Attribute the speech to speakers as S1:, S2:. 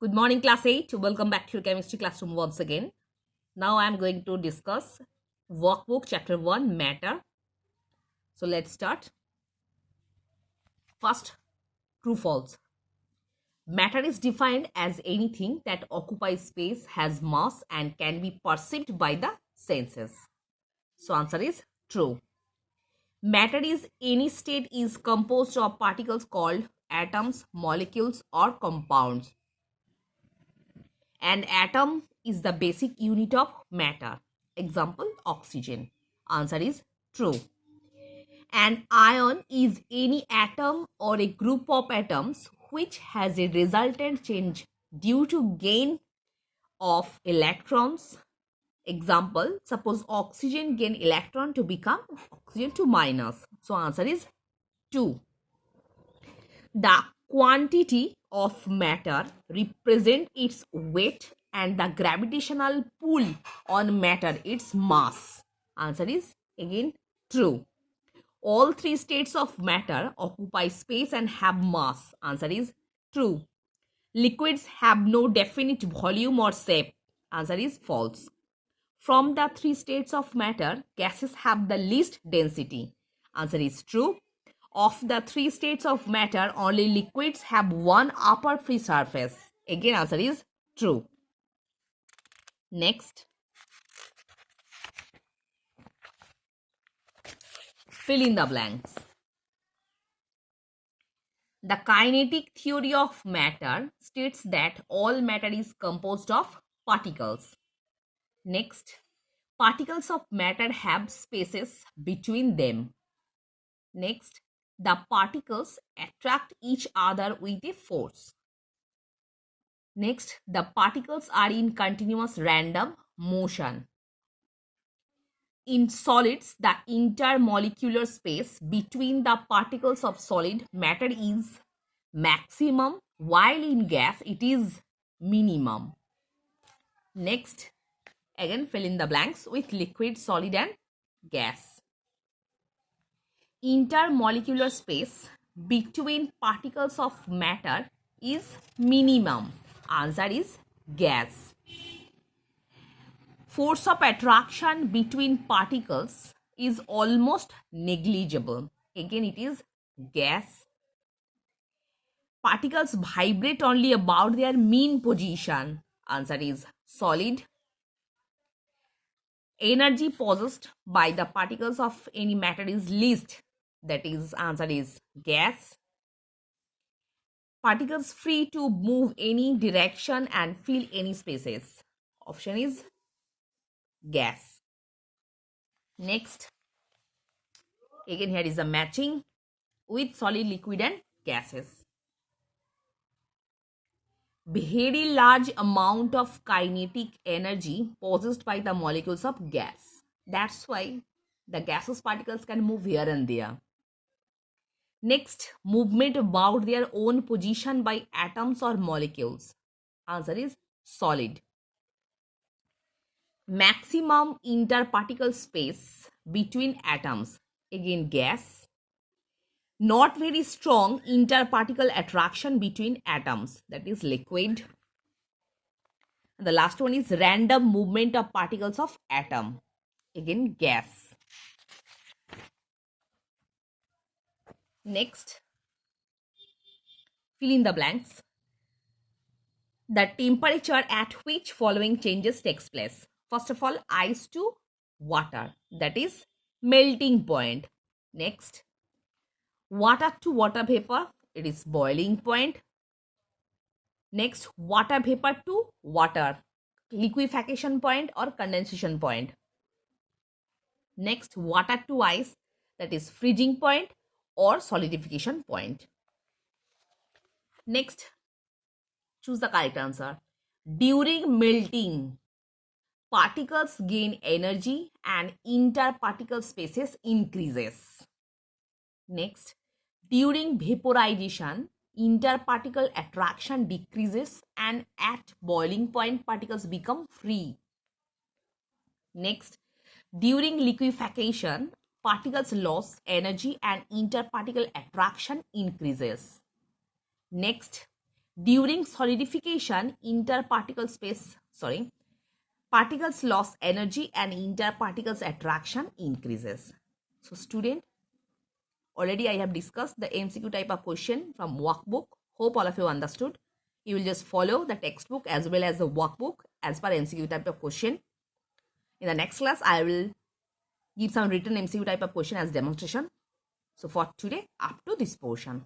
S1: Good morning, class 8. Welcome back to your chemistry classroom once again. Now I am going to discuss workbook chapter 1 matter. So let's start. First, true false. Matter is defined as anything that occupies space, has mass and can be perceived by the senses. So answer is true. Matter is any state is composed of particles called atoms, molecules or compounds. An atom is the basic unit of matter. Example, oxygen. Answer is true. An ion is any atom or a group of atoms which has a resultant change due to gain of electrons. Example, suppose oxygen gain electron to become oxygen to minus. So answer is 2. The quantity of matter represent its weight and the gravitational pull on matter its mass. Answer is again true. All three states of matter occupy space and have mass. Answer is true. Liquids have no definite volume or shape. Answer is false. From the three states of matter, gases have the least density. Answer is true. Of the three states of matter, only liquids have one upper free surface. Again, answer is true. Next, fill in the blanks. The kinetic theory of matter states that all matter is composed of particles. Next, particles of matter have spaces between them. Next, the particles attract each other with a force. Next, the particles are in continuous random motion. In solids, the intermolecular space between the particles of solid matter is maximum, while in gas it is minimum. Next, again fill in the blanks with liquid, solid and gas. Intermolecular space between particles of matter is minimum. Answer is gas. Force of attraction between particles is almost negligible. Again, it is gas. Particles vibrate only about their mean position. Answer is solid. Energy possessed by the particles of any matter is least. That is, answer is gas. Particles free to move any direction and fill any spaces. Option is gas. Next, again here is a matching with solid, liquid and gases. Very large amount of kinetic energy possessed by the molecules of gas. That's why the gaseous particles can move here and there. Next, movement about their own position by atoms or molecules. Answer is solid. Maximum interparticle space between atoms. Again, gas. Not very strong interparticle attraction between atoms. That is liquid. The last one is random movement of particles of atom. Again, gas. Next, fill in the blanks. The temperature at which following changes takes place. First of all, ice to water. That is melting point. Next, water to water vapor. It is boiling point. Next, water vapor to water. Liquefaction point or condensation point. Next, water to ice. That is freezing point or solidification point. Next, choose the correct answer. During melting, particles gain energy and interparticle spaces increases. Next, during vaporization, interparticle attraction decreases and at boiling point particles become free. Next, during liquefaction, particles lose energy and interparticle attraction increases. Next, During solidification, particles lost energy and interparticles attraction increases. So student, already I have discussed the MCQ type of question from workbook. Hope all of you understood. You will just follow the textbook as well as the workbook as per MCQ type of question. In the next class, I will give some written MCQ type of question as demonstration. So for today, up to this portion.